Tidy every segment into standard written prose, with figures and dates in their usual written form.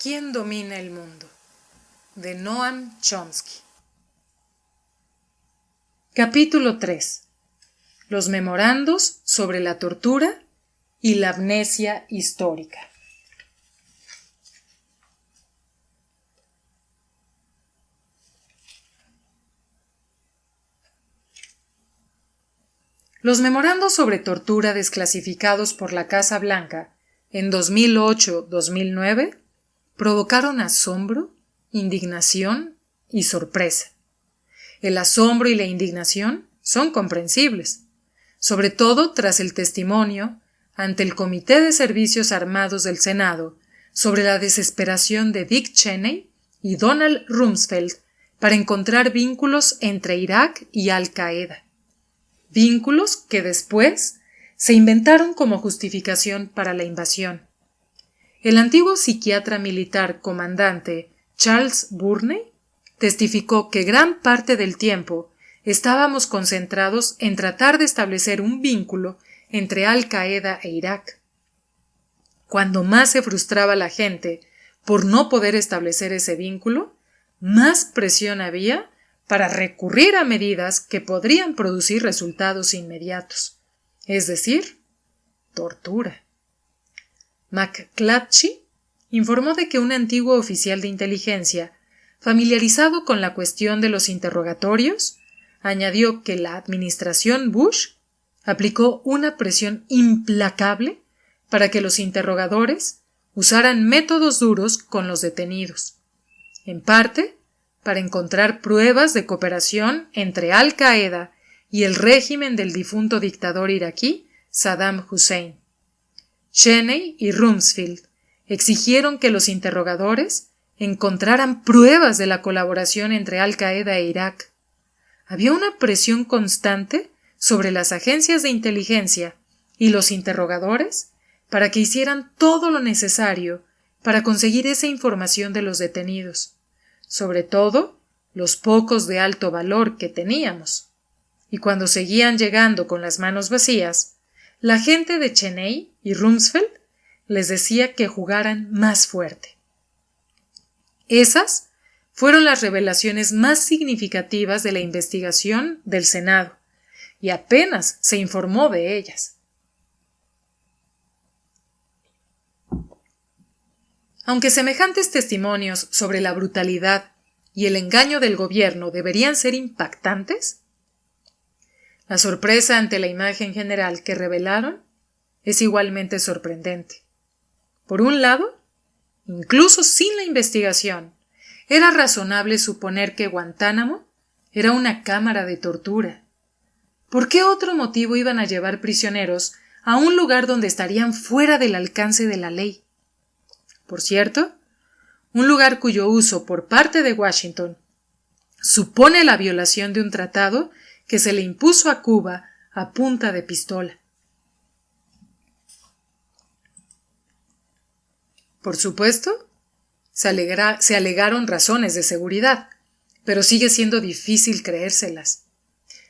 ¿Quién domina el mundo? De Noam Chomsky. Capítulo 3. Los memorandos sobre la tortura y la amnesia histórica. Los memorandos sobre tortura desclasificados por la Casa Blanca en 2008-2009 provocaron asombro, indignación y sorpresa. El asombro y la indignación son comprensibles, sobre todo tras el testimonio ante el Comité de Servicios Armados del Senado sobre la desesperación de Dick Cheney y Donald Rumsfeld para encontrar vínculos entre Irak y Al-Qaeda. Vínculos que después se inventaron como justificación para la invasión. El antiguo psiquiatra militar comandante Charles Burney testificó que gran parte del tiempo estábamos concentrados en tratar de establecer un vínculo entre Al-Qaeda e Irak. Cuando más se frustraba la gente por no poder establecer ese vínculo, más presión había para recurrir a medidas que podrían producir resultados inmediatos, es decir, tortura. McClatchy informó de que un antiguo oficial de inteligencia, familiarizado con la cuestión de los interrogatorios, añadió que la administración Bush aplicó una presión implacable para que los interrogadores usaran métodos duros con los detenidos, en parte para encontrar pruebas de cooperación entre Al-Qaeda y el régimen del difunto dictador iraquí Saddam Hussein. Cheney y Rumsfeld exigieron que los interrogadores encontraran pruebas de la colaboración entre Al-Qaeda e Irak. Había una presión constante sobre las agencias de inteligencia y los interrogadores para que hicieran todo lo necesario para conseguir esa información de los detenidos, sobre todo los pocos de alto valor que teníamos. Y cuando seguían llegando con las manos vacías, la gente de Cheney y Rumsfeld les decía que jugaran más fuerte. Esas fueron las revelaciones más significativas de la investigación del Senado, y apenas se informó de ellas. Aunque semejantes testimonios sobre la brutalidad y el engaño del gobierno deberían ser impactantes, la sorpresa ante la imagen general que revelaron es igualmente sorprendente. Por un lado, incluso sin la investigación, era razonable suponer que Guantánamo era una cámara de tortura. ¿Por qué otro motivo iban a llevar prisioneros a un lugar donde estarían fuera del alcance de la ley? Por cierto, un lugar cuyo uso por parte de Washington supone la violación de un tratado que se le impuso a Cuba a punta de pistola. Por supuesto, se alegaron razones de seguridad, pero sigue siendo difícil creérselas.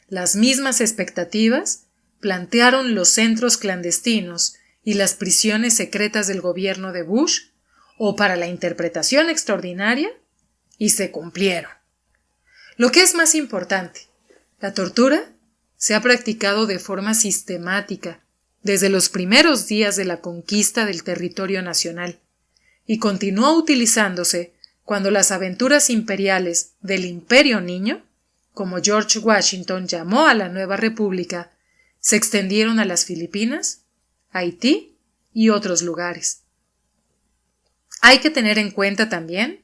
Las mismas expectativas plantearon los centros clandestinos y las prisiones secretas del gobierno de Bush, o para la interpretación extraordinaria, y se cumplieron. Lo que es más importante, la tortura se ha practicado de forma sistemática desde los primeros días de la conquista del territorio nacional y continuó utilizándose cuando las aventuras imperiales del Imperio Niño, como George Washington llamó a la nueva república, se extendieron a las Filipinas, Haití y otros lugares. Hay que tener en cuenta también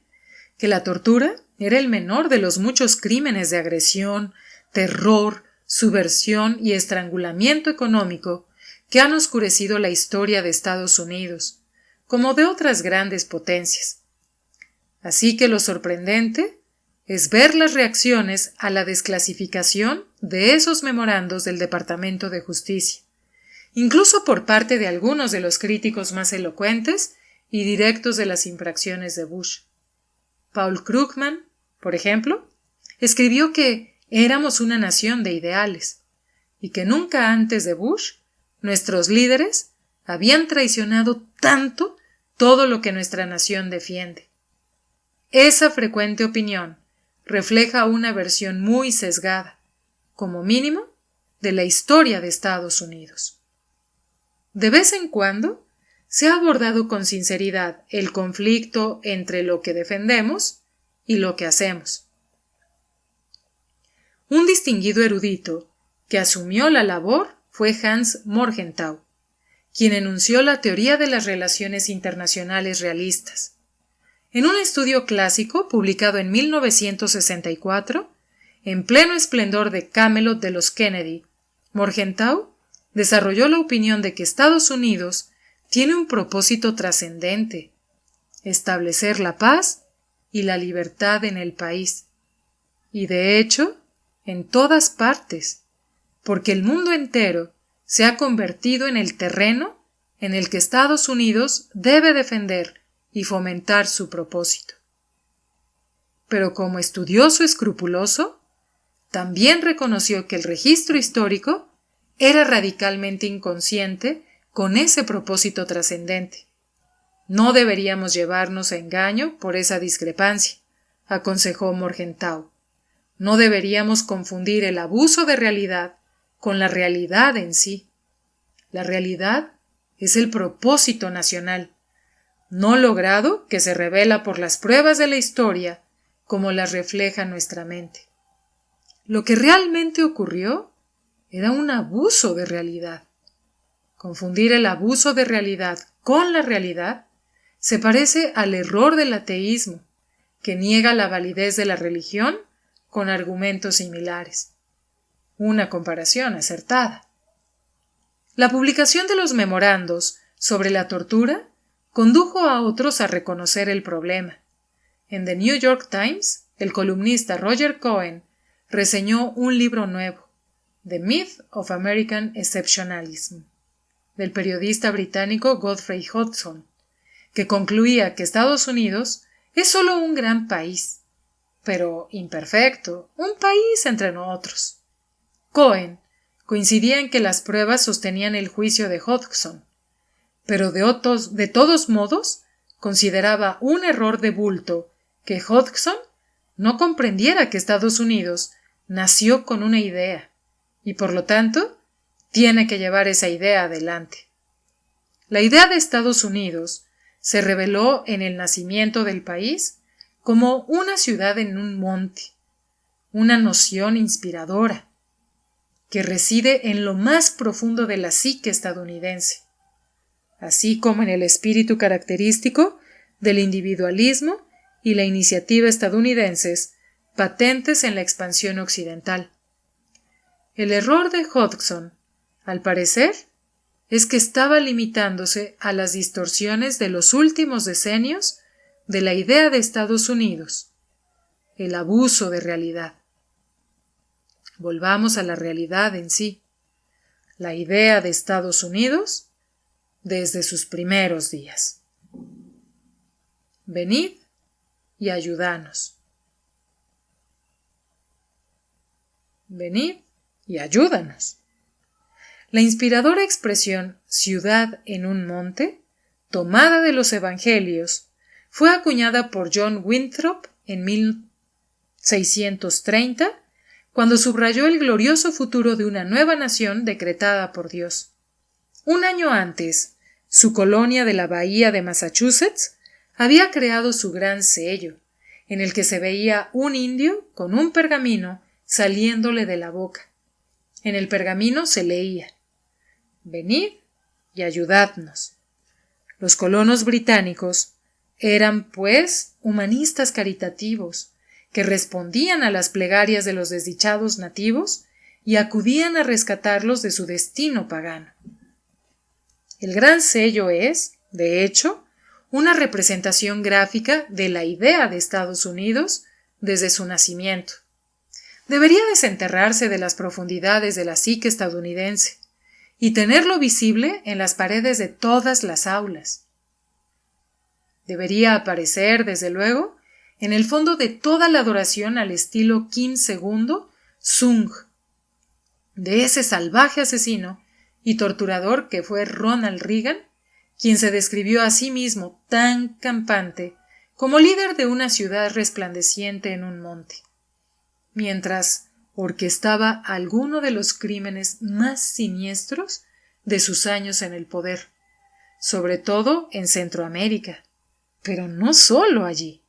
que la tortura era el menor de los muchos crímenes de agresión, terror, subversión y estrangulamiento económico que han oscurecido la historia de Estados Unidos, como de otras grandes potencias. Así que lo sorprendente es ver las reacciones a la desclasificación de esos memorandos del Departamento de Justicia, incluso por parte de algunos de los críticos más elocuentes y directos de las infracciones de Bush. Paul Krugman, por ejemplo, escribió que éramos una nación de ideales y que nunca antes de Bush nuestros líderes habían traicionado tanto todo lo que nuestra nación defiende. Esa frecuente opinión refleja una versión muy sesgada, como mínimo, de la historia de Estados Unidos. De vez en cuando, se ha abordado con sinceridad el conflicto entre lo que defendemos y lo que hacemos. Un distinguido erudito que asumió la labor fue Hans Morgenthau, quien enunció la teoría de las relaciones internacionales realistas. En un estudio clásico publicado en 1964, en pleno esplendor de Camelot de los Kennedy, Morgenthau desarrolló la opinión de que Estados Unidos tiene un propósito trascendente: establecer la paz y la libertad en el país, y de hecho, en todas partes, porque el mundo entero se ha convertido en el terreno en el que Estados Unidos debe defender y fomentar su propósito. Pero como estudioso escrupuloso, también reconoció que el registro histórico era radicalmente inconsciente con ese propósito trascendente. No deberíamos llevarnos a engaño por esa discrepancia, aconsejó Morgenthau. No deberíamos confundir el abuso de realidad con la realidad en sí. La realidad es el propósito nacional, no logrado, que se revela por las pruebas de la historia como las refleja nuestra mente. Lo que realmente ocurrió era un abuso de realidad. Confundir el abuso de realidad con la realidad se parece al error del ateísmo, que niega la validez de la religión con argumentos similares. Una comparación acertada. La publicación de los memorandos sobre la tortura condujo a otros a reconocer el problema. En The New York Times, el columnista Roger Cohen reseñó un libro nuevo, The Myth of American Exceptionalism, del periodista británico Godfrey Hodgson, que concluía que Estados Unidos es solo un gran país, pero imperfecto, un país entre nosotros. Cohen coincidía en que las pruebas sostenían el juicio de Hodgson, pero de todos modos consideraba un error de bulto que Hodgson no comprendiera que Estados Unidos nació con una idea y, por lo tanto, tiene que llevar esa idea adelante. La idea de Estados Unidos se reveló en el nacimiento del país como una ciudad en un monte, una noción inspiradora, que reside en lo más profundo de la psique estadounidense, así como en el espíritu característico del individualismo y la iniciativa estadounidenses patentes en la expansión occidental. El error de Hodgson, al parecer, es que estaba limitándose a las distorsiones de los últimos decenios de la idea de Estados Unidos, el abuso de realidad. Volvamos a la realidad en sí, la idea de Estados Unidos desde sus primeros días. Venid y ayudanos. Venid y ayúdanos. La inspiradora expresión ciudad en un monte, tomada de los evangelios, fue acuñada por John Winthrop en 1630, cuando subrayó el glorioso futuro de una nueva nación decretada por Dios. Un año antes, su colonia de la bahía de Massachusetts había creado su gran sello, en el que se veía un indio con un pergamino saliéndole de la boca. En el pergamino se leía: «Venid y ayudadnos». Los colonos británicos eran, pues, humanistas caritativos, que respondían a las plegarias de los desdichados nativos y acudían a rescatarlos de su destino pagano. El gran sello es, de hecho, una representación gráfica de la idea de Estados Unidos desde su nacimiento. Debería desenterrarse de las profundidades de la psique estadounidense y tenerlo visible en las paredes de todas las aulas. Debería aparecer, desde luego, en el fondo de toda la adoración al estilo Kim Il-sung, de ese salvaje asesino y torturador que fue Ronald Reagan, quien se describió a sí mismo tan campante como líder de una ciudad resplandeciente en un monte, mientras orquestaba alguno de los crímenes más siniestros de sus años en el poder, sobre todo en Centroamérica, pero no solo allí.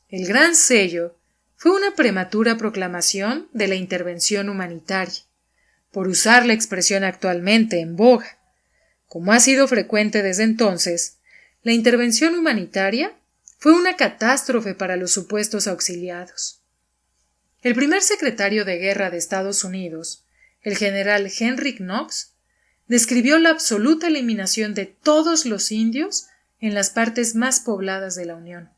El Gran Sello fue una prematura proclamación de la intervención humanitaria, por usar la expresión actualmente en boga. Como ha sido frecuente desde entonces, la intervención humanitaria fue una catástrofe para los supuestos auxiliados. El primer secretario de Guerra de Estados Unidos, el general Henry Knox, describió la absoluta eliminación de todos los indios en las partes más pobladas de la Unión,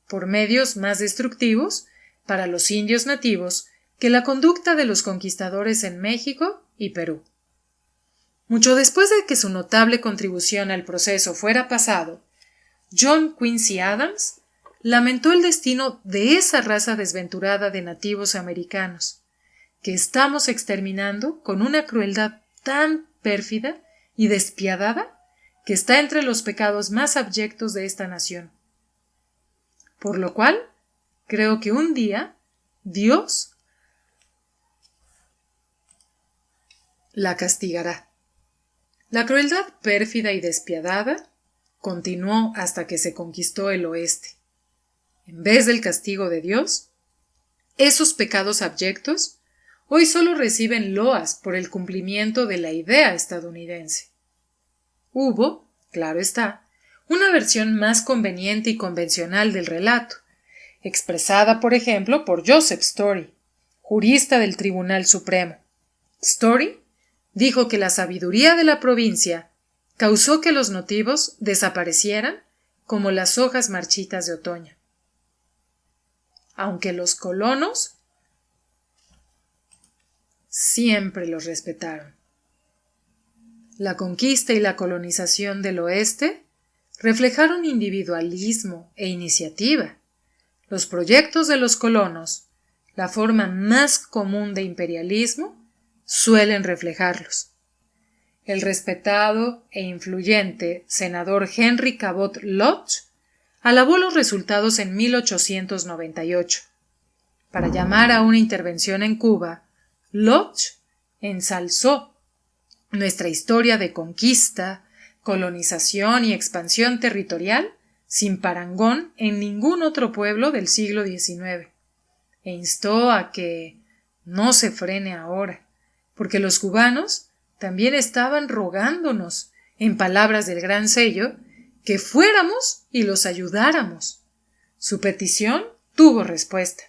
por medios más destructivos para los indios nativos que la conducta de los conquistadores en México y Perú. Mucho después de que su notable contribución al proceso fuera pasado, John Quincy Adams lamentó el destino de esa raza desventurada de nativos americanos, que estamos exterminando con una crueldad tan pérfida y despiadada que está entre los pecados más abyectos de esta nación. Por lo cual, creo que un día Dios la castigará. La crueldad pérfida y despiadada continuó hasta que se conquistó el oeste. En vez del castigo de Dios, esos pecados abyectos hoy solo reciben loas por el cumplimiento de la idea estadounidense. Hubo, claro está, una versión más conveniente y convencional del relato, expresada, por ejemplo, por Joseph Story, jurista del Tribunal Supremo. Story dijo que la sabiduría de la provincia causó que los nativos desaparecieran como las hojas marchitas de otoño, aunque los colonos siempre los respetaron. La conquista y la colonización del oeste reflejaron individualismo e iniciativa. Los proyectos de los colonos, la forma más común de imperialismo, suelen reflejarlos. El respetado e influyente senador Henry Cabot Lodge alabó los resultados en 1898. Para llamar a una intervención en Cuba, Lodge ensalzó nuestra historia de conquista, colonización y expansión territorial sin parangón en ningún otro pueblo del siglo XIX, e instó a que no se frene ahora, porque los cubanos también estaban rogándonos, en palabras del Gran Sello, que fuéramos y los ayudáramos. Su petición tuvo respuesta.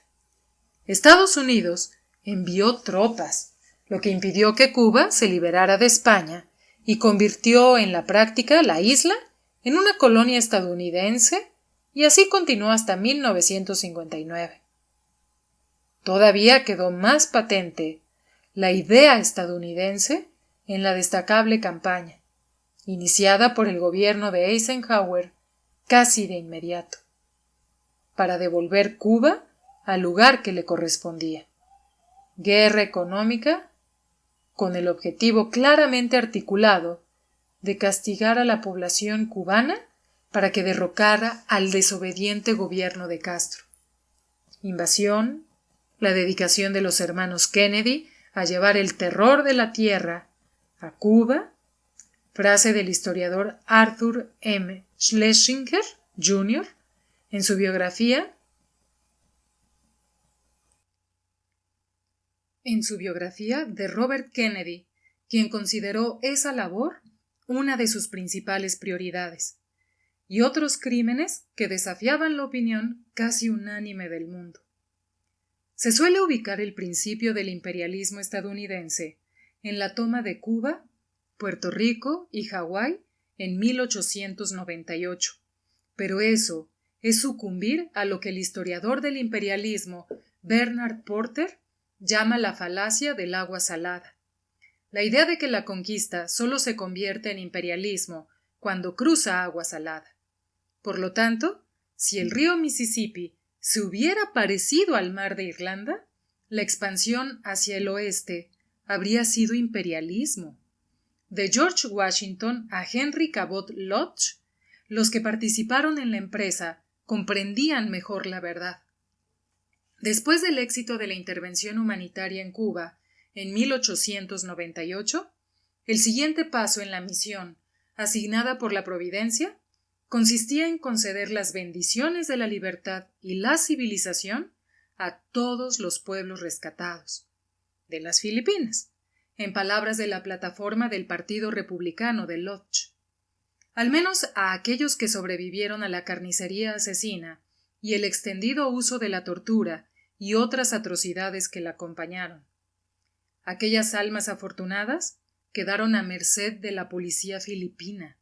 Estados Unidos envió tropas, lo que impidió que Cuba se liberara de España y convirtió en la práctica la isla en una colonia estadounidense, y así continuó hasta 1959. Todavía quedó más patente la idea estadounidense en la destacable campaña, iniciada por el gobierno de Eisenhower casi de inmediato, para devolver Cuba al lugar que le correspondía. Guerra económica con el objetivo claramente articulado de castigar a la población cubana para que derrocara al desobediente gobierno de Castro. Invasión, la dedicación de los hermanos Kennedy a llevar el terror de la tierra a Cuba, frase del historiador Arthur M. Schlesinger, Jr., en su biografía de Robert Kennedy, quien consideró esa labor una de sus principales prioridades, y otros crímenes que desafiaban la opinión casi unánime del mundo. Se suele ubicar el principio del imperialismo estadounidense en la toma de Cuba, Puerto Rico y Hawái en 1898, pero eso es sucumbir a lo que el historiador del imperialismo Bernard Porter llama la falacia del agua salada. La idea de que la conquista solo se convierte en imperialismo cuando cruza agua salada. Por lo tanto, si el río Mississippi se hubiera parecido al mar de Irlanda, la expansión hacia el oeste habría sido imperialismo. de George Washington a Henry Cabot Lodge, los que participaron en la empresa comprendían mejor la verdad. Después del éxito de la intervención humanitaria en Cuba en 1898, el siguiente paso en la misión, asignada por la Providencia, consistía en conceder las bendiciones de la libertad y la civilización a todos los pueblos rescatados de las Filipinas, en palabras de la plataforma del Partido Republicano de Lodge, al menos a aquellos que sobrevivieron a la carnicería asesina y el extendido uso de la tortura y otras atrocidades que la acompañaron. Aquellas almas afortunadas quedaron a merced de la policía filipina,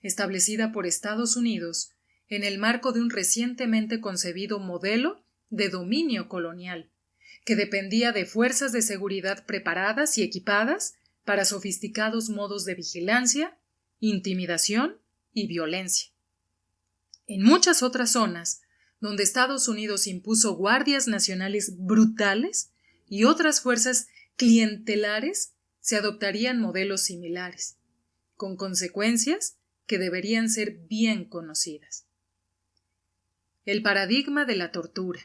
establecida por Estados Unidos en el marco de un recientemente concebido modelo de dominio colonial, que dependía de fuerzas de seguridad preparadas y equipadas para sofisticados modos de vigilancia, intimidación y violencia. En muchas otras zonas, donde Estados Unidos impuso guardias nacionales brutales y otras fuerzas clientelares, se adoptarían modelos similares, con consecuencias que deberían ser bien conocidas. El paradigma de la tortura.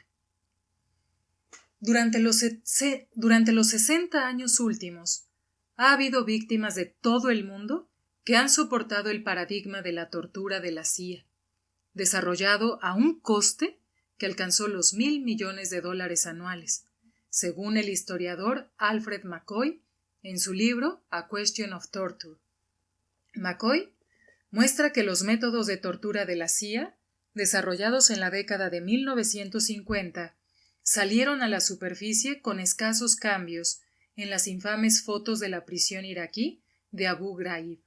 Durante los 60 años últimos, ha habido víctimas de todo el mundo que han soportado el paradigma de la tortura de la CIA, desarrollado a un coste que alcanzó los $1,000 millones anuales, según el historiador Alfred McCoy en su libro A Question of Torture. McCoy muestra que los métodos de tortura de la CIA, desarrollados en la década de 1950, salieron a la superficie con escasos cambios en las infames fotos de la prisión iraquí de Abu Ghraib.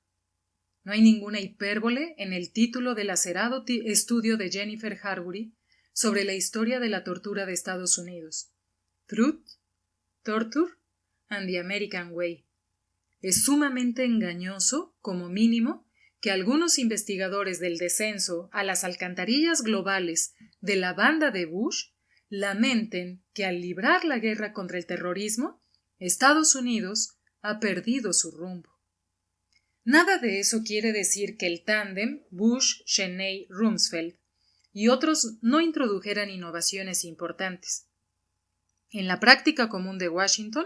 No hay ninguna hipérbole en el título del acerado estudio de Jennifer Harbury sobre la historia de la tortura de Estados Unidos. Truth, Torture and the American Way. Es sumamente engañoso, como mínimo, que algunos investigadores del descenso a las alcantarillas globales de la banda de Bush lamenten que al librar la guerra contra el terrorismo, Estados Unidos ha perdido su rumbo. Nada de eso quiere decir que el tándem Bush-Cheney-Rumsfeld y otros no introdujeran innovaciones importantes. En la práctica común de Washington,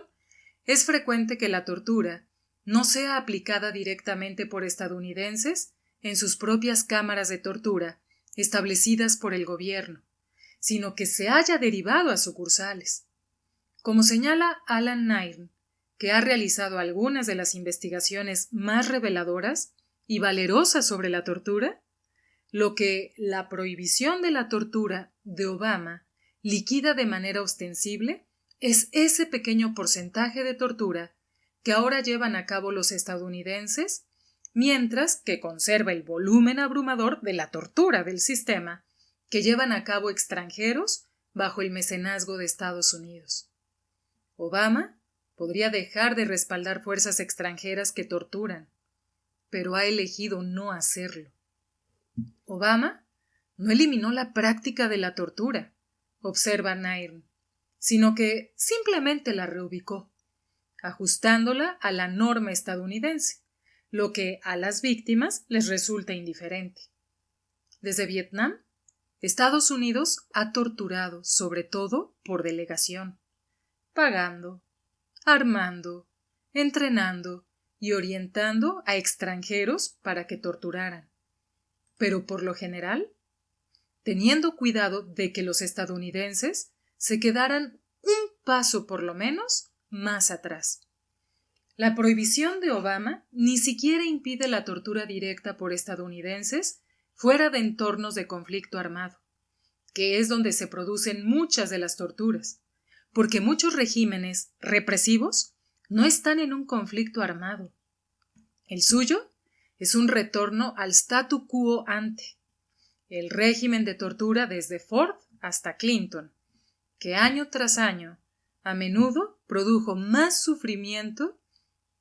es frecuente que la tortura no sea aplicada directamente por estadounidenses en sus propias cámaras de tortura establecidas por el gobierno, sino que se haya derivado a sucursales. Como señala Alan Nairn, que ha realizado algunas de las investigaciones más reveladoras y valerosas sobre la tortura, lo que la prohibición de la tortura de Obama liquida de manera ostensible es ese pequeño porcentaje de tortura que ahora llevan a cabo los estadounidenses, mientras que conserva el volumen abrumador de la tortura del sistema que llevan a cabo extranjeros bajo el mecenazgo de Estados Unidos. Obama podría dejar de respaldar fuerzas extranjeras que torturan, pero ha elegido no hacerlo. Obama no eliminó la práctica de la tortura, observa Nairn, sino que simplemente la reubicó, ajustándola a la norma estadounidense, lo que a las víctimas les resulta indiferente. Desde Vietnam, Estados Unidos ha torturado sobre todo por delegación, pagando, armando, entrenando y orientando a extranjeros para que torturaran, pero por lo general, teniendo cuidado de que los estadounidenses se quedaran un paso por lo menos más atrás. La prohibición de Obama ni siquiera impide la tortura directa por estadounidenses fuera de entornos de conflicto armado, que es donde se producen muchas de las torturas, porque muchos regímenes represivos no están en un conflicto armado. El suyo es un retorno al statu quo ante, el régimen de tortura desde Ford hasta Clinton, que año tras año, a menudo produjo más sufrimiento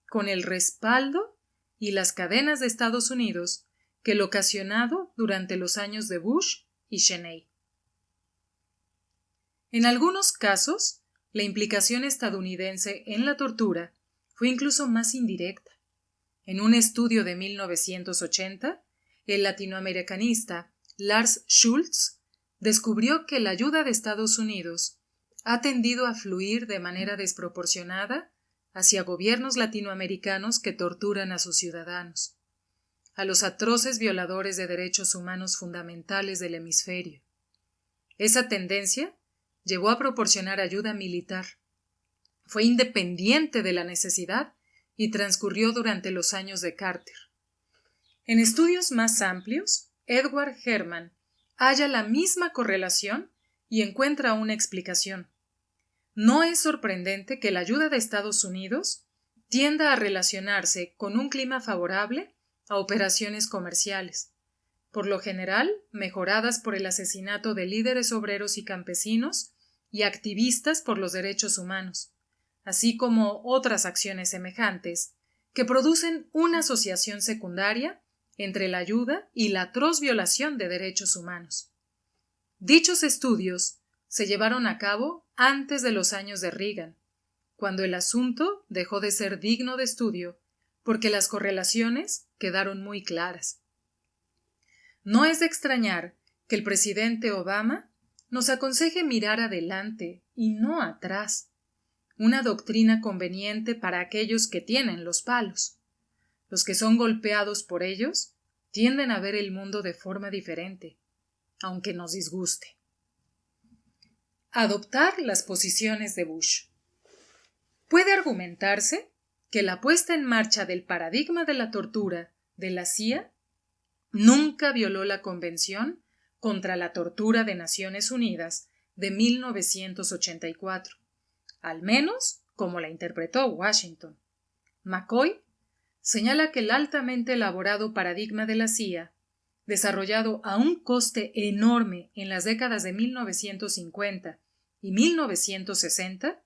con el respaldo y las cadenas de Estados Unidos que el ocasionado durante los años de Bush y Cheney. En algunos casos, la implicación estadounidense en la tortura fue incluso más indirecta. En un estudio de 1980, el latinoamericanista Lars Schultz descubrió que la ayuda de Estados Unidos ha tendido a fluir de manera desproporcionada hacia gobiernos latinoamericanos que torturan a sus ciudadanos, a los atroces violadores de derechos humanos fundamentales del hemisferio. Esa tendencia llevó a proporcionar ayuda militar. Fue independiente de la necesidad y transcurrió durante los años de Carter. En estudios más amplios, Edward Herman halla la misma correlación y encuentra una explicación. No es sorprendente que la ayuda de Estados Unidos tienda a relacionarse con un clima favorable a operaciones comerciales, por lo general mejoradas por el asesinato de líderes obreros y campesinos y activistas por los derechos humanos, así como otras acciones semejantes que producen una asociación secundaria entre la ayuda y la atroz violación de derechos humanos. Dichos estudios se llevaron a cabo antes de los años de Reagan, cuando el asunto dejó de ser digno de estudio porque las correlaciones quedaron muy claras. No es de extrañar que el presidente Obama nos aconseje mirar adelante y no atrás, una doctrina conveniente para aquellos que tienen los palos. Los que son golpeados por ellos tienden a ver el mundo de forma diferente, aunque nos disguste. Adoptar las posiciones de Bush. Puede argumentarse que la puesta en marcha del paradigma de la tortura de la CIA nunca violó la Convención contra la Tortura de Naciones Unidas de 1984, al menos como la interpretó Washington. McCoy señala que el altamente elaborado paradigma de la CIA, desarrollado a un coste enorme en las décadas de 1950 y 1960,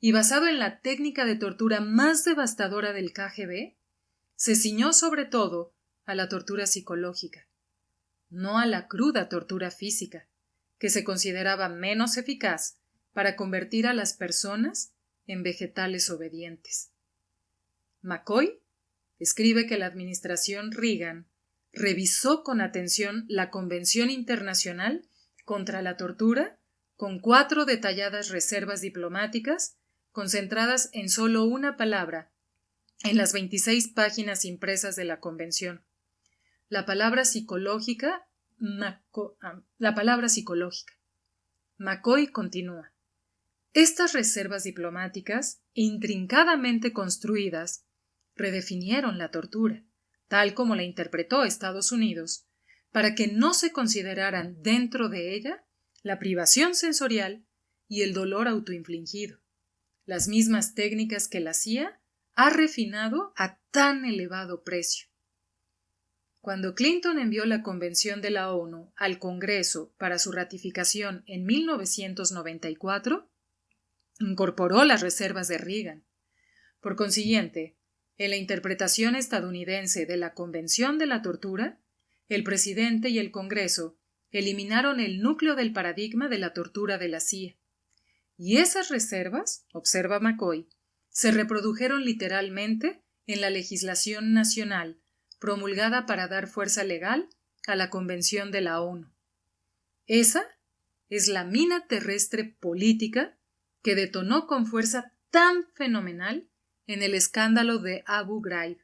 y basado en la técnica de tortura más devastadora del KGB, se ciñó sobre todo a la tortura psicológica, no a la cruda tortura física, que se consideraba menos eficaz para convertir a las personas en vegetales obedientes. McCoy escribe que la administración Reagan revisó con atención la Convención Internacional contra la Tortura con 4 detalladas reservas diplomáticas concentradas en solo una palabra en las 26 páginas impresas de la Convención. La palabra psicológica. McCoy continúa. Estas reservas diplomáticas, intrincadamente construidas, redefinieron la tortura, tal como la interpretó Estados Unidos, para que no se consideraran dentro de ella la privación sensorial y el dolor autoinfligido, las mismas técnicas que la CIA ha refinado a tan elevado precio. Cuando Clinton envió la Convención de la ONU al Congreso para su ratificación en 1994, incorporó las reservas de Reagan. Por consiguiente, en la interpretación estadounidense de la Convención de la Tortura, el presidente y el Congreso eliminaron el núcleo del paradigma de la tortura de la CIA. Y esas reservas, observa McCoy, se reprodujeron literalmente en la legislación nacional promulgada para dar fuerza legal a la Convención de la ONU. Esa es la mina terrestre política que detonó con fuerza tan fenomenal en el escándalo de Abu Ghraib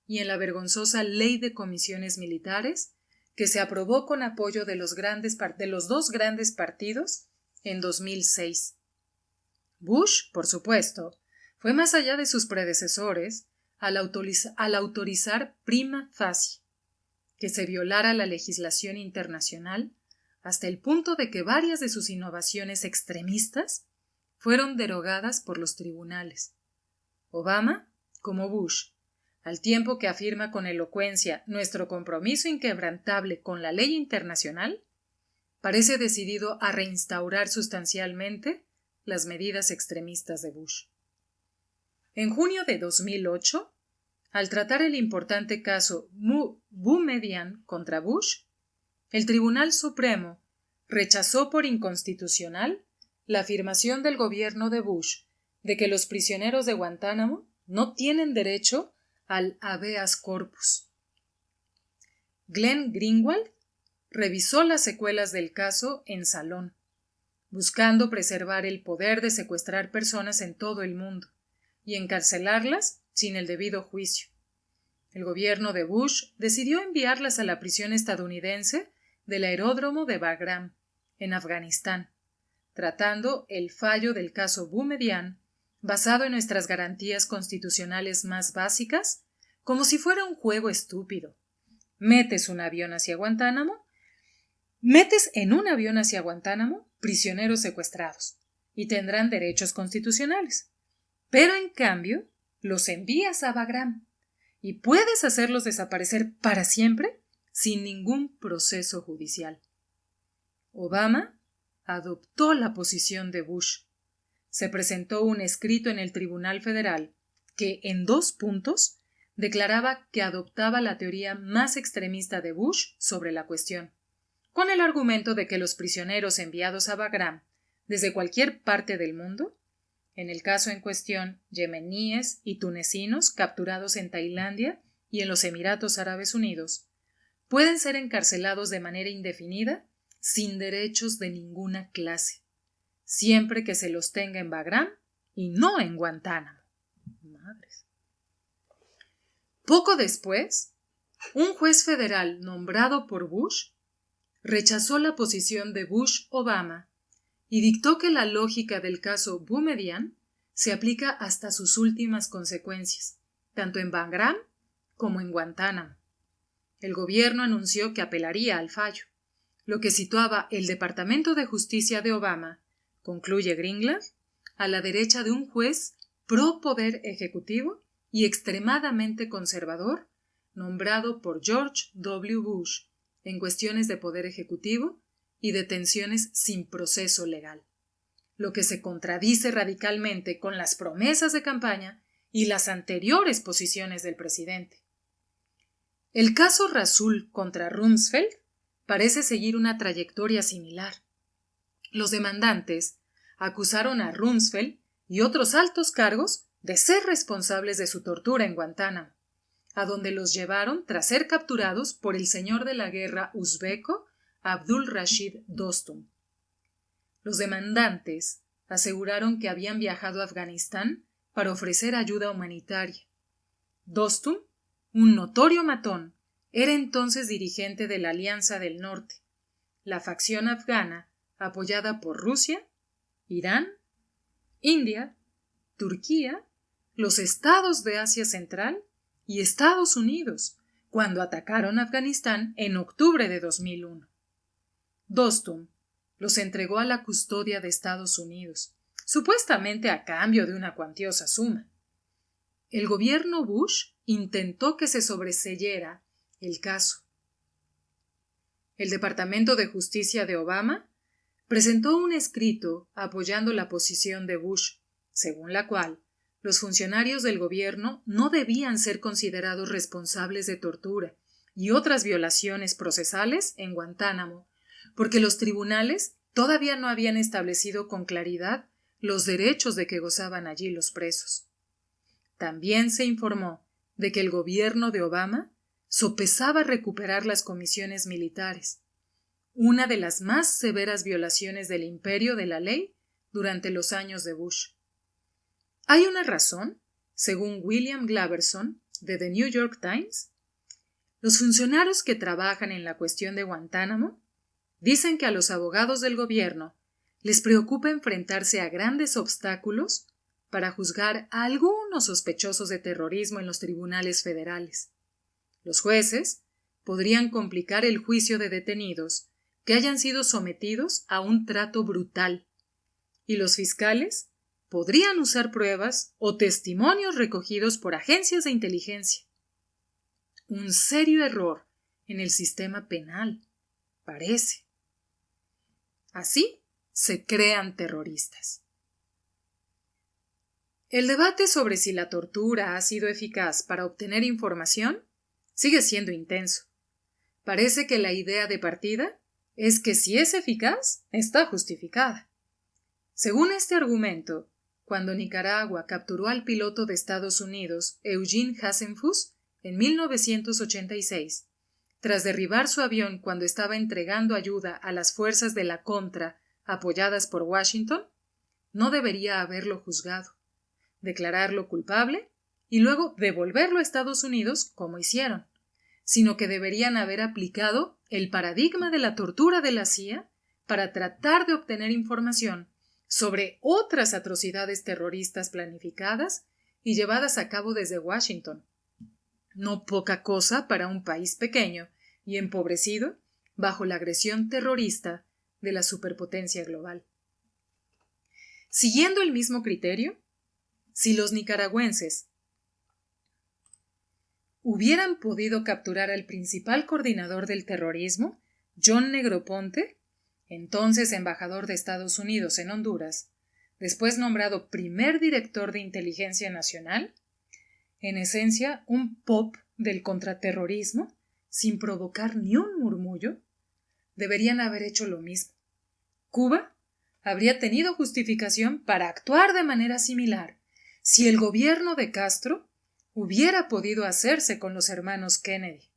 y en la vergonzosa ley de comisiones militares que se aprobó con apoyo de los dos grandes partidos en 2006. Bush, por supuesto, fue más allá de sus predecesores al autorizar prima facie que se violara la legislación internacional hasta el punto de que varias de sus innovaciones extremistas fueron derogadas por los tribunales. Obama, como Bush, al tiempo que afirma con elocuencia nuestro compromiso inquebrantable con la ley internacional, parece decidido a reinstaurar sustancialmente las medidas extremistas de Bush. En junio de 2008, al tratar el importante caso Boumediene contra Bush, el Tribunal Supremo rechazó por inconstitucional la afirmación del gobierno de Bush de que los prisioneros de Guantánamo no tienen derecho al habeas corpus. Glenn Greenwald revisó las secuelas del caso en Salón, buscando preservar el poder de secuestrar personas en todo el mundo y encarcelarlas sin el debido juicio. El gobierno de Bush decidió enviarlas a la prisión estadounidense del aeródromo de Bagram, en Afganistán, tratando el fallo del caso Boumediene, basado en nuestras garantías constitucionales más básicas, como si fuera un juego estúpido. Metes en un avión hacia Guantánamo prisioneros secuestrados y tendrán derechos constitucionales. Pero en cambio, los envías a Bagram y puedes hacerlos desaparecer para siempre sin ningún proceso judicial. Obama adoptó la posición de Bush. Se presentó un escrito en el Tribunal Federal que, en 2 puntos, declaraba que adoptaba la teoría más extremista de Bush sobre la cuestión, con el argumento de que los prisioneros enviados a Bagram desde cualquier parte del mundo, en el caso en cuestión yemeníes y tunecinos capturados en Tailandia y en los Emiratos Árabes Unidos, pueden ser encarcelados de manera indefinida sin derechos de ninguna clase, siempre que se los tenga en Bagram y no en Guantánamo. Madres. Poco después, un juez federal nombrado por Bush rechazó la posición de Bush-Obama y dictó que la lógica del caso Boumediene se aplica hasta sus últimas consecuencias, tanto en Bagram como en Guantánamo. El gobierno anunció que apelaría al fallo, lo que situaba el Departamento de Justicia de Obama, concluye Greenwald, a la derecha de un juez pro poder ejecutivo y extremadamente conservador, nombrado por George W. Bush en cuestiones de poder ejecutivo y detenciones sin proceso legal, lo que se contradice radicalmente con las promesas de campaña y las anteriores posiciones del presidente. El caso Rasul contra Rumsfeld parece seguir una trayectoria similar. Los demandantes acusaron a Rumsfeld y otros altos cargos de ser responsables de su tortura en Guantánamo, a donde los llevaron tras ser capturados por el señor de la guerra uzbeco Abdul Rashid Dostum. Los demandantes aseguraron que habían viajado a Afganistán para ofrecer ayuda humanitaria. Dostum, un notorio matón, era entonces dirigente de la Alianza del Norte, la facción afgana apoyada por Rusia, Irán, India, Turquía, los estados de Asia Central y Estados Unidos, cuando atacaron Afganistán en octubre de 2001. Dostum los entregó a la custodia de Estados Unidos, supuestamente a cambio de una cuantiosa suma. El gobierno Bush intentó que se sobreseyera el caso. El Departamento de Justicia de Obama presentó un escrito apoyando la posición de Bush, según la cual los funcionarios del gobierno no debían ser considerados responsables de tortura y otras violaciones procesales en Guantánamo, porque los tribunales todavía no habían establecido con claridad los derechos de que gozaban allí los presos. También se informó de que el gobierno de Obama sopesaba recuperar las comisiones militares, una de las más severas violaciones del imperio de la ley durante los años de Bush. ¿Hay una razón, según William Glaverson, de The New York Times? Los funcionarios que trabajan en la cuestión de Guantánamo dicen que a los abogados del gobierno les preocupa enfrentarse a grandes obstáculos para juzgar a algunos sospechosos de terrorismo en los tribunales federales. Los jueces podrían complicar el juicio de detenidos que hayan sido sometidos a un trato brutal, y los fiscales podrían usar pruebas o testimonios recogidos por agencias de inteligencia. Un serio error en el sistema penal, parece. Así se crean terroristas. El debate sobre si la tortura ha sido eficaz para obtener información sigue siendo intenso. Parece que la idea de partida es que si es eficaz, está justificada. Según este argumento, cuando Nicaragua capturó al piloto de Estados Unidos, Eugene Hasenfuss, en 1986, tras derribar su avión cuando estaba entregando ayuda a las fuerzas de la Contra apoyadas por Washington, no debería haberlo juzgado, declararlo culpable y luego devolverlo a Estados Unidos como hicieron, sino que deberían haber aplicado el paradigma de la tortura de la CIA para tratar de obtener información sobre otras atrocidades terroristas planificadas y llevadas a cabo desde Washington. No poca cosa para un país pequeño y empobrecido bajo la agresión terrorista de la superpotencia global. Siguiendo el mismo criterio, si los nicaragüenses hubieran podido capturar al principal coordinador del terrorismo, John Negroponte, entonces embajador de Estados Unidos en Honduras, después nombrado primer director de Inteligencia Nacional, en esencia un pop del contraterrorismo, sin provocar ni un murmullo, deberían haber hecho lo mismo. Cuba habría tenido justificación para actuar de manera similar si el gobierno de Castro hubiera podido hacerse con los hermanos Kennedy.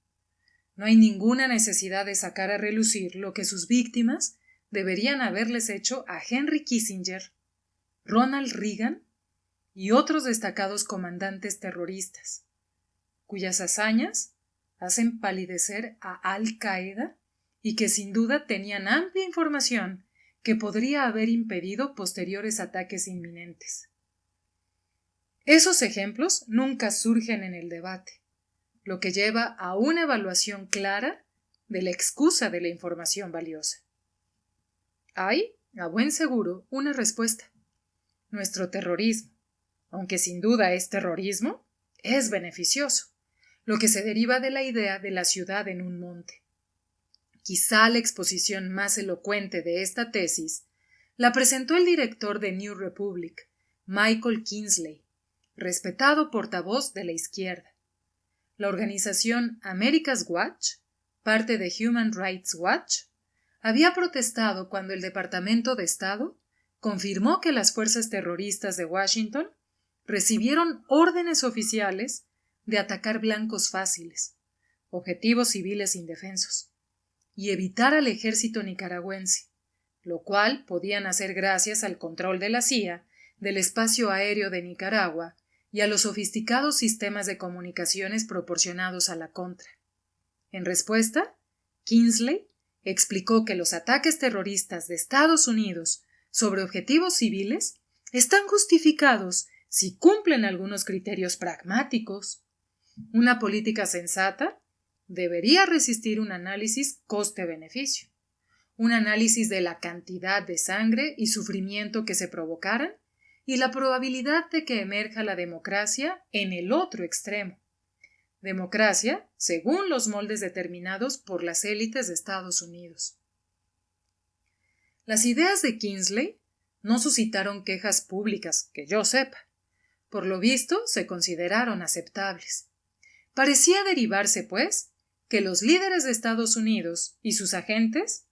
No hay ninguna necesidad de sacar a relucir lo que sus víctimas deberían haberles hecho a Henry Kissinger, Ronald Reagan y otros destacados comandantes terroristas, cuyas hazañas hacen palidecer a Al-Qaeda y que sin duda tenían amplia información que podría haber impedido posteriores ataques inminentes. Esos ejemplos nunca surgen en el debate, lo que lleva a una evaluación clara de la excusa de la información valiosa. Hay, a buen seguro, una respuesta. Nuestro terrorismo, aunque sin duda es terrorismo, es beneficioso, lo que se deriva de la idea de la ciudad en un monte. Quizá la exposición más elocuente de esta tesis la presentó el director de New Republic, Michael Kinsley, respetado portavoz de la izquierda. La organización America's Watch, parte de Human Rights Watch, había protestado cuando el Departamento de Estado confirmó que las fuerzas terroristas de Washington recibieron órdenes oficiales de atacar blancos fáciles, objetivos civiles indefensos, y evitar al ejército nicaragüense, lo cual podían hacer gracias al control de la CIA del espacio aéreo de Nicaragua y a los sofisticados sistemas de comunicaciones proporcionados a la Contra. En respuesta, Kinsley explicó que los ataques terroristas de Estados Unidos sobre objetivos civiles están justificados si cumplen algunos criterios pragmáticos. Una política sensata debería resistir un análisis coste-beneficio, un análisis de la cantidad de sangre y sufrimiento que se provocaran y la probabilidad de que emerja la democracia en el otro extremo. Democracia según los moldes determinados por las élites de Estados Unidos. Las ideas de Kinsley no suscitaron quejas públicas, que yo sepa. Por lo visto, se consideraron aceptables. Parecía derivarse, pues, que los líderes de Estados Unidos y sus agentes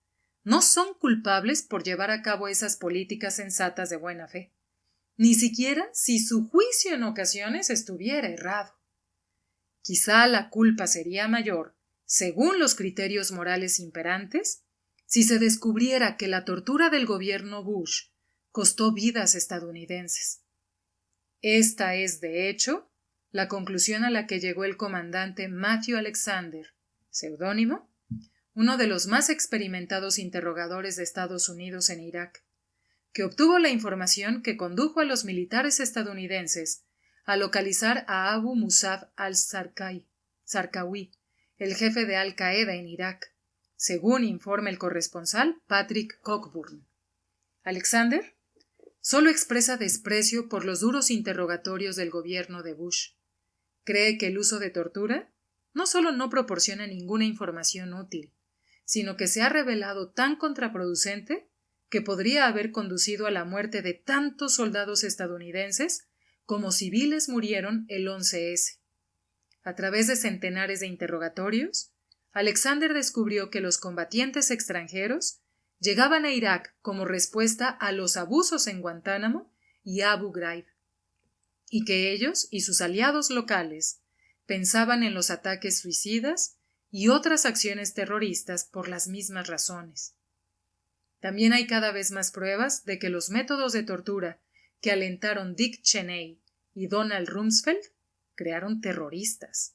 no son culpables por llevar a cabo esas políticas sensatas de buena fe, ni siquiera si su juicio en ocasiones estuviera errado. Quizá la culpa sería mayor, según los criterios morales imperantes, si se descubriera que la tortura del gobierno Bush costó vidas estadounidenses. Esta es, de hecho, la conclusión a la que llegó el comandante Matthew Alexander, seudónimo, uno de los más experimentados interrogadores de Estados Unidos en Irak, que obtuvo la información que condujo a los militares estadounidenses a localizar a Abu Musab al-Zarqawi, el jefe de Al-Qaeda en Irak, según informa el corresponsal Patrick Cockburn. Alexander solo expresa desprecio por los duros interrogatorios del gobierno de Bush. Cree que el uso de tortura no solo no proporciona ninguna información útil, sino que se ha revelado tan contraproducente que podría haber conducido a la muerte de tantos soldados estadounidenses como civiles murieron el 11S. A través de centenares de interrogatorios, Alexander descubrió que los combatientes extranjeros llegaban a Irak como respuesta a los abusos en Guantánamo y Abu Ghraib, y que ellos y sus aliados locales pensaban en los ataques suicidas y otras acciones terroristas por las mismas razones. También hay cada vez más pruebas de que los métodos de tortura que alentaron Dick Cheney y Donald Rumsfeld crearon terroristas.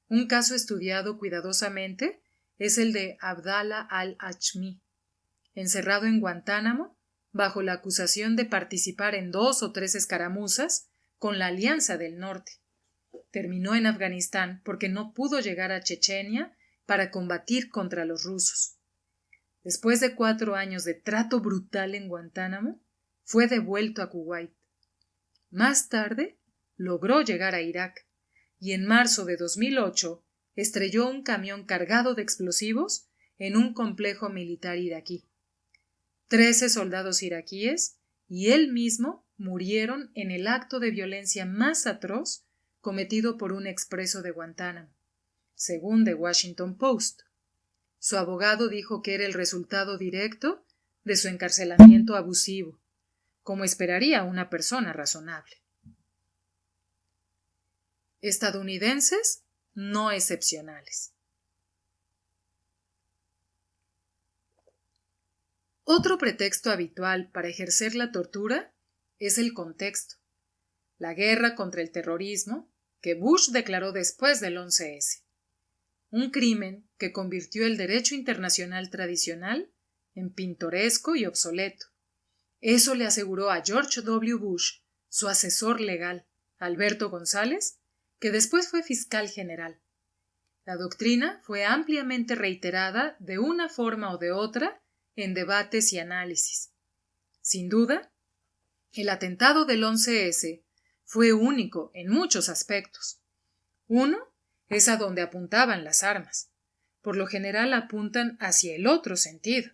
Un caso estudiado cuidadosamente es el de Abdallah al-Hachmi, encerrado en Guantánamo bajo la acusación de participar en 2 o 3 escaramuzas con la Alianza del Norte. Terminó en Afganistán porque no pudo llegar a Chechenia para combatir contra los rusos. Después de 4 años de trato brutal en Guantánamo, fue devuelto a Kuwait. Más tarde, logró llegar a Irak y en marzo de 2008 estrelló un camión cargado de explosivos en un complejo militar iraquí. 13 soldados iraquíes y él mismo murieron en el acto de violencia más atroz cometido por un expreso de Guantánamo, según The Washington Post. Su abogado dijo que era el resultado directo de su encarcelamiento abusivo, como esperaría una persona razonable. Estadounidenses no excepcionales. Otro pretexto habitual para ejercer la tortura es el contexto, la guerra contra el terrorismo que Bush declaró después del 11S, un crimen que convirtió el derecho internacional tradicional en pintoresco y obsoleto. Eso le aseguró a George W. Bush, su asesor legal, Alberto González, que después fue fiscal general. La doctrina fue ampliamente reiterada de una forma o de otra en debates y análisis. Sin duda, el atentado del 11S fue único en muchos aspectos. Uno es a donde apuntaban las armas. Por lo general apuntan hacia el otro sentido.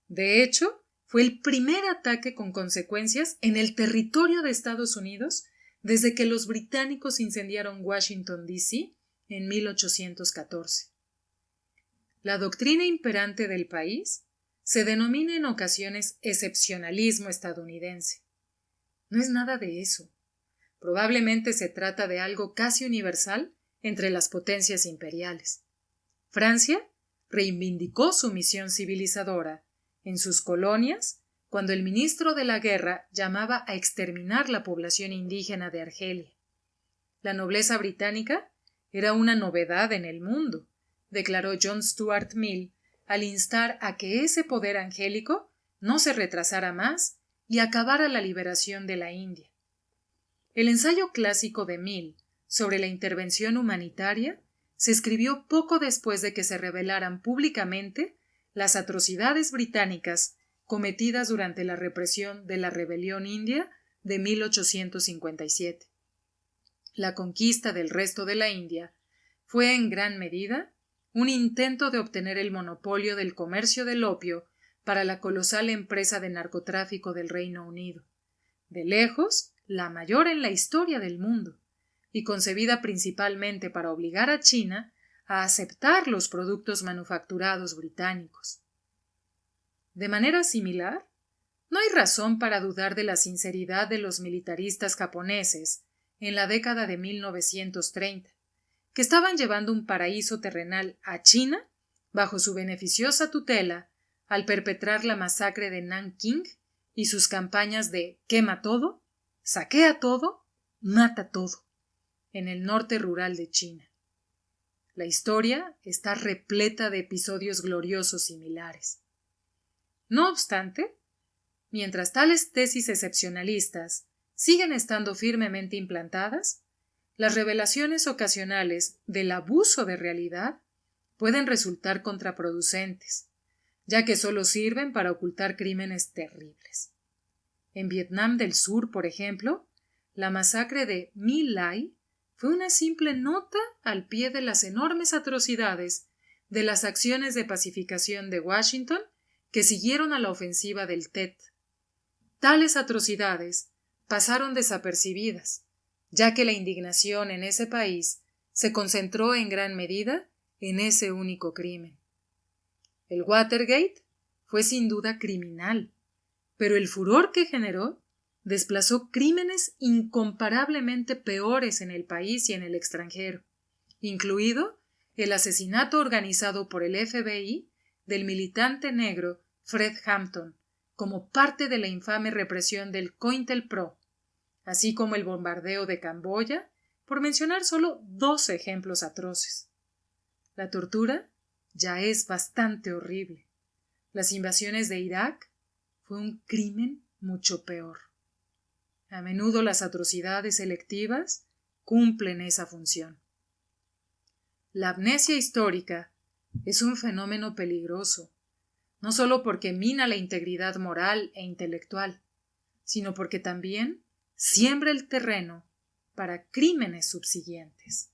De hecho, fue el primer ataque con consecuencias en el territorio de Estados Unidos desde que los británicos incendiaron Washington, D.C. en 1814. La doctrina imperante del país se denomina en ocasiones excepcionalismo estadounidense. No es nada de eso. Probablemente se trata de algo casi universal entre las potencias imperiales. Francia reivindicó su misión civilizadora en sus colonias cuando el ministro de la guerra llamaba a exterminar la población indígena de Argelia. La nobleza británica era una novedad en el mundo, declaró John Stuart Mill al instar a que ese poder angélico no se retrasara más y acabara la liberación de la India. El ensayo clásico de Mill sobre la intervención humanitaria se escribió poco después de que se revelaran públicamente las atrocidades británicas cometidas durante la represión de la rebelión india de 1857. La conquista del resto de la India fue en gran medida un intento de obtener el monopolio del comercio del opio para la colosal empresa de narcotráfico del Reino Unido, de lejos la mayor en la historia del mundo, y concebida principalmente para obligar a China a aceptar los productos manufacturados británicos. De manera similar, no hay razón para dudar de la sinceridad de los militaristas japoneses en la década de 1930, que estaban llevando un paraíso terrenal a China bajo su beneficiosa tutela al perpetrar la masacre de Nanking y sus campañas de quema todo, saquea todo, mata todo, en el norte rural de China. La historia está repleta de episodios gloriosos similares. No obstante, mientras tales tesis excepcionalistas siguen estando firmemente implantadas, las revelaciones ocasionales del abuso de realidad pueden resultar contraproducentes, ya que solo sirven para ocultar crímenes terribles. En Vietnam del Sur, por ejemplo, la masacre de My Lai fue una simple nota al pie de las enormes atrocidades de las acciones de pacificación de Washington que siguieron a la ofensiva del Tet. Tales atrocidades pasaron desapercibidas, ya que la indignación en ese país se concentró en gran medida en ese único crimen. El Watergate fue sin duda criminal, pero el furor que generó desplazó crímenes incomparablemente peores en el país y en el extranjero, incluido el asesinato organizado por el FBI del militante negro Fred Hampton, como parte de la infame represión del COINTELPRO, así como el bombardeo de Camboya, por mencionar solo 2 ejemplos atroces. La tortura ya es bastante horrible. Las invasiones de Irak fue un crimen mucho peor. A menudo las atrocidades selectivas cumplen esa función. La amnesia histórica es un fenómeno peligroso, no solo porque mina la integridad moral e intelectual, sino porque también siembra el terreno para crímenes subsiguientes.